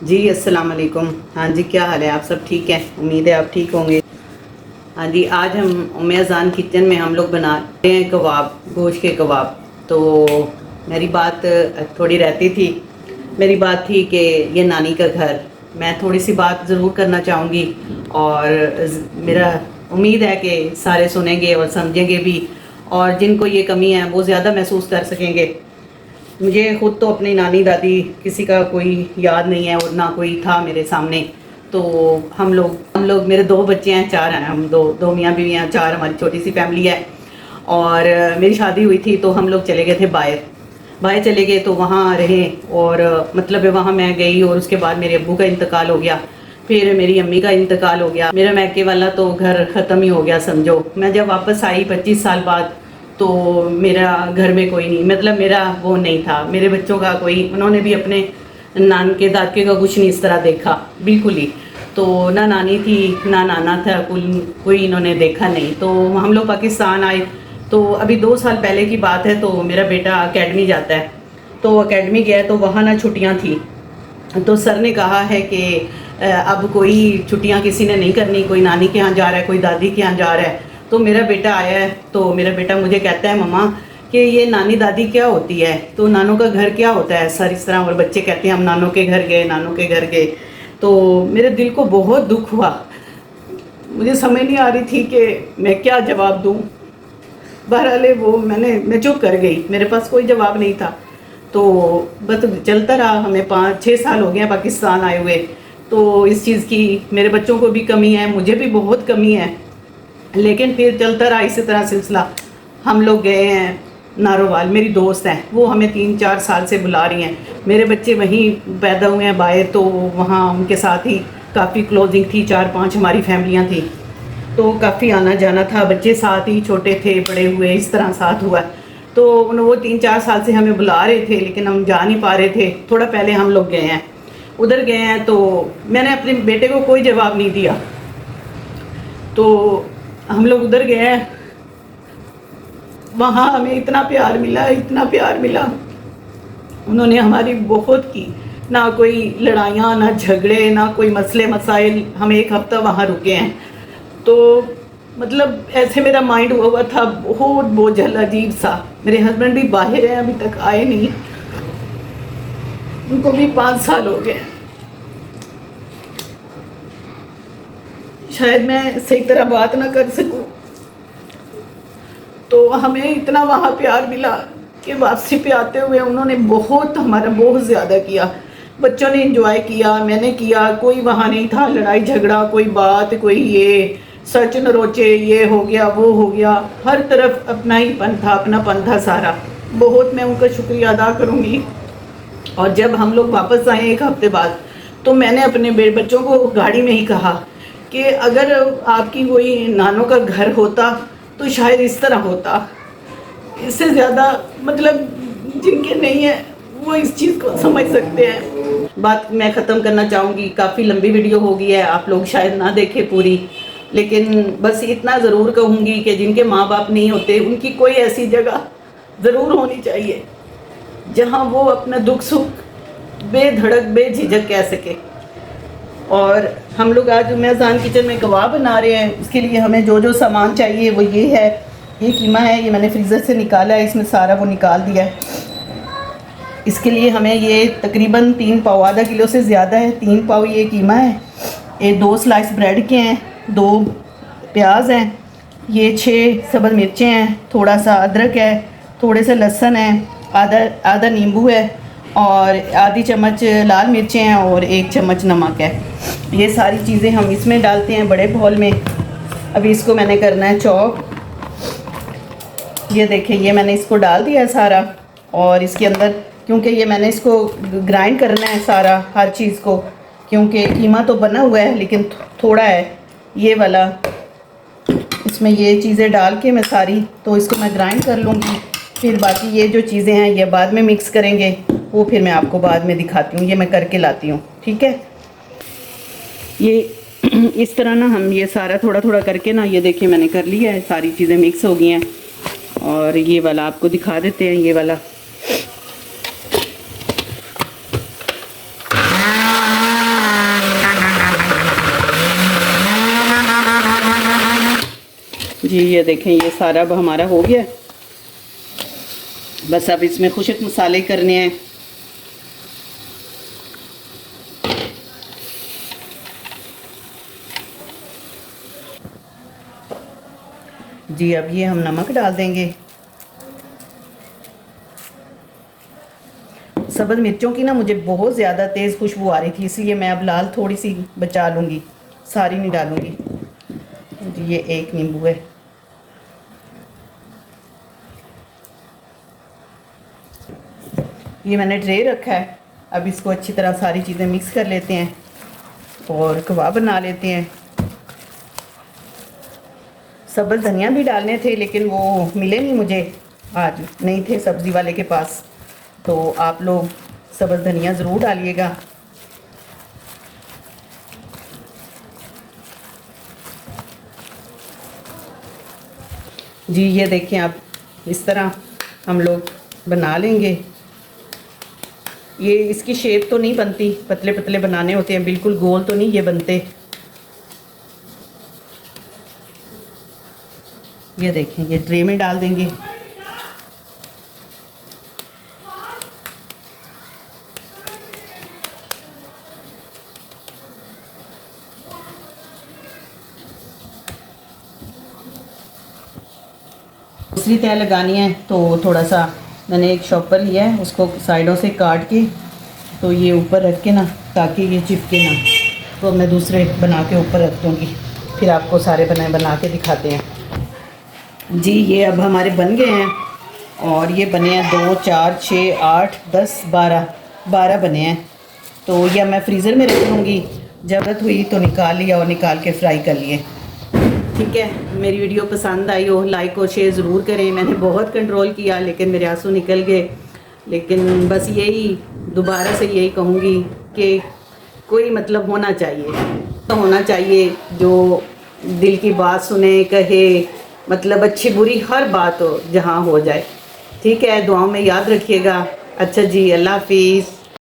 जी अस्सलाम वालेकुम। हाँ जी, क्या हाल है? आप सब ठीक हैं? उम्मीद है आप ठीक होंगे। हाँ जी, आज हम उम्मे अज़ान किचन में हम लोग बना रहे हैं कबाब, गोश्त के कबाब। तो मेरी बात थोड़ी रहती थी, मेरी बात थी कि ये नानी का घर, मैं थोड़ी सी बात ज़रूर करना चाहूँगी। और मेरा उम्मीद है कि सारे सुनेंगे और समझेंगे भी, और जिनको ये कमी है वो ज़्यादा महसूस कर सकेंगे। मुझे खुद तो अपनी नानी दादी किसी का कोई याद नहीं है और ना कोई था मेरे सामने। तो हम लोग मेरे दो बच्चे हैं, चार हैं हम, दो मियाँ बीवी हैं, चार हमारी छोटी सी फैमिली है। और मेरी शादी हुई थी तो हम लोग चले गए थे बाहर, बाहर चले गए तो वहाँ रहे। और मतलब वहाँ मैं गई और उसके बाद मेरे अब्बू का इंतकाल हो गया, फिर मेरी अम्मी का इंतकाल हो गया, मेरा मैके वाला तो घर ख़त्म ही हो गया समझो। मैं जब वापस आई 25 साल बाद, तो मेरा घर में कोई नहीं, मतलब मेरा वो नहीं था, मेरे बच्चों का कोई, उन्होंने भी अपने नान के दादके का कुछ नहीं इस तरह देखा बिल्कुल ही। तो ना नानी थी ना नाना था, कोई इन्होंने देखा नहीं। तो हम लोग पाकिस्तान आए तो अभी 2 साल पहले की बात है। तो मेरा बेटा अकेडमी जाता है, तो अकेडमी गया तो वहाँ ना छुट्टियाँ थी। तो सर ने कहा है कि अब कोई छुट्टियां किसी ने नहीं करनी, कोई नानी के यहाँ जा रहा है, कोई दादी के यहाँ जा रहा है। तो मेरा बेटा आया है, तो मेरा बेटा मुझे कहता है मम्मा कि ये नानी दादी क्या होती है, तो नानों का घर क्या होता है सर, इस तरह। और बच्चे कहते हैं हम नानों के घर गए, नानों के घर गए। तो मेरे दिल को बहुत दुख हुआ, मुझे समझ नहीं आ रही थी कि मैं क्या जवाब दूँ। बहरहाल वो मैं चुप कर गई, मेरे पास कोई जवाब नहीं था। तो बस चलता रहा, हमें 5-6 साल हो गए पाकिस्तान आए हुए। तो इस चीज़ की मेरे बच्चों को भी कमी है, मुझे भी बहुत कमी है, लेकिन फिर चलता रहा इसी तरह सिलसिला। हम लोग गए हैं नारोवाल, मेरी दोस्त हैं, वो हमें 3-4 साल से बुला रही हैं। मेरे बच्चे वहीं पैदा हुए हैं बाहर, तो वहाँ उनके साथ ही काफ़ी क्लोजिंग थी, 4-5 हमारी फैमिलियाँ थी, तो काफ़ी आना जाना था। बच्चे साथ ही, छोटे थे बड़े हुए, इस तरह साथ हुआ। तो वो 3-4 साल से हमें बुला रहे थे, लेकिन हम जा नहीं पा रहे थे। थोड़ा पहले हम लोग गए हैं, उधर गए हैं, तो मैंने अपने बेटे को कोई जवाब नहीं दिया। तो हम लोग उधर गए हैं, वहाँ हमें इतना प्यार मिला, इतना प्यार मिला। उन्होंने हमारी बहुत की, ना कोई लड़ाइयाँ ना झगड़े ना कोई मसले मसाइल। हम 1 हफ्ता वहाँ रुके हैं। तो मतलब ऐसे मेरा माइंड हुआ था बहुत बोझल अजीब सा। मेरे हस्बैंड भी बाहर हैं, अभी तक आए नहीं, उनको भी 5 साल हो गए। शायद मैं सही तरह बात ना कर सकूं। तो हमें इतना वहाँ प्यार मिला कि वापसी पे आते हुए उन्होंने बहुत हमारा बहुत ज़्यादा किया। बच्चों ने एंजॉय किया, मैंने किया, कोई वहाँ नहीं था लड़ाई झगड़ा, कोई बात, कोई ये सच नरोचे, ये हो गया वो हो गया। हर तरफ अपना ही पन था, अपनापन था सारा। बहुत मैं उनका शुक्रिया अदा करूँगी। और जब हम लोग वापस आए 1 हफ्ते बाद, तो मैंने अपने बच्चों को गाड़ी में ही कहा कि अगर आपकी कोई नानों का घर होता तो शायद इस तरह होता। इससे ज़्यादा मतलब जिनके नहीं है वो इस चीज़ को समझ सकते हैं। बात मैं ख़त्म करना चाहूँगी, काफ़ी लंबी वीडियो हो गई है, आप लोग शायद ना देखें पूरी, लेकिन बस इतना ज़रूर कहूँगी कि जिनके माँ बाप नहीं होते उनकी कोई ऐसी जगह ज़रूर होनी चाहिए जहाँ वो अपना दुख सुख बेधड़क बेझिझक कह सके। और हम लोग आज उम्मे अज़ान किचन में कबाब बना रहे हैं। उसके लिए हमें जो जो सामान चाहिए वो ये है, ये कीमा है, ये मैंने फ्रीज़र से निकाला है, इसमें सारा वो निकाल दिया है। इसके लिए हमें ये तकरीबन 3 पाव, आधा किलो से ज़्यादा है, 3 पाव ये कीमा है, ये 2 स्लाइस ब्रेड के हैं, 2 प्याज हैं, ये 6 सब्ज़ मिर्चें हैं, थोड़ा सा अदरक है, थोड़े से लहसुन है, आधा नींबू है, और आधी चम्मच लाल मिर्चें हैं, और 1 चम्मच नमक है। ये सारी चीज़ें हम इसमें डालते हैं बड़े बॉल में। अभी इसको मैंने करना है चॉप। ये देखिए, ये मैंने इसको डाल दिया है सारा, और इसके अंदर क्योंकि ये मैंने इसको ग्राइंड करना है सारा हर चीज़ को, क्योंकि कीमा तो बना हुआ है लेकिन थोड़ा है ये वाला। इसमें ये चीज़ें डाल के मैं सारी, तो इसको मैं ग्राइंड कर लूँगी। फिर बाकी ये जो चीज़ें हैं ये बाद में मिक्स करेंगे, वो फिर मैं आपको बाद में दिखाती हूँ, ये मैं करके लाती हूँ, ठीक है। ये इस तरह ना हम ये सारा थोड़ा थोड़ा करके ना, ये देखिए मैंने कर लिया है, सारी चीज़ें मिक्स हो गई हैं। और ये वाला आपको दिखा देते हैं, ये वाला जी ये देखें, ये सारा अब हमारा हो गया। बस अब इसमें खुशक मसाले करने हैं। जी अब ये हम नमक डाल देंगे। सब्ज़ मिर्चों की ना मुझे बहुत ज़्यादा तेज़ खुशबू आ रही थी, इसलिए मैं अब लाल थोड़ी सी बचा लूँगी, सारी नहीं डालूँगी। जी ये एक नींबू है। ये मैंने ट्रे रखा है। अब इसको अच्छी तरह सारी चीज़ें मिक्स कर लेते हैं और कबाब बना लेते हैं। सब्ज़ धनिया भी डालने थे लेकिन वो मिले नहीं मुझे, आज नहीं थे सब्ज़ी वाले के पास। तो आप लोग सब्ज़ धनिया ज़रूर डालिएगा। जी ये देखें, आप इस तरह हम लोग बना लेंगे। ये इसकी शेप तो नहीं बनती, पतले पतले बनाने होते हैं, बिल्कुल गोल तो नहीं ये बनते। ये देखें, ये ट्रे में डाल देंगे। दूसरी तह लगानी है तो थोड़ा सा मैंने एक शॉपर लिया है, उसको साइडों से काट के तो ये ऊपर रख के ना, ताकि ये चिपके ना, तो मैं दूसरे बना के ऊपर रख दूँगी। फिर आपको सारे बना के दिखाते हैं। जी ये अब हमारे बन गए हैं और ये बने हैं 2 4 6 8 10 12 बने हैं। तो यह मैं फ्रीज़र में रख लूँगी, ज़रूरत हुई तो निकाल लिया और निकाल के फ्राई कर लिए। ठीक है, मेरी वीडियो पसंद आई हो लाइक और शेयर ज़रूर करें। मैंने बहुत कंट्रोल किया लेकिन मेरे आंसू निकल गए। लेकिन बस यही दोबारा से यही कहूँगी कि कोई मतलब होना चाहिए, तो होना चाहिए जो दिल की बात सुने, कहे, मतलब अच्छी बुरी हर बात हो जहाँ हो जाए। ठीक है, दुआओं में याद रखिएगा। अच्छा जी, अल्लाह हाफिज़।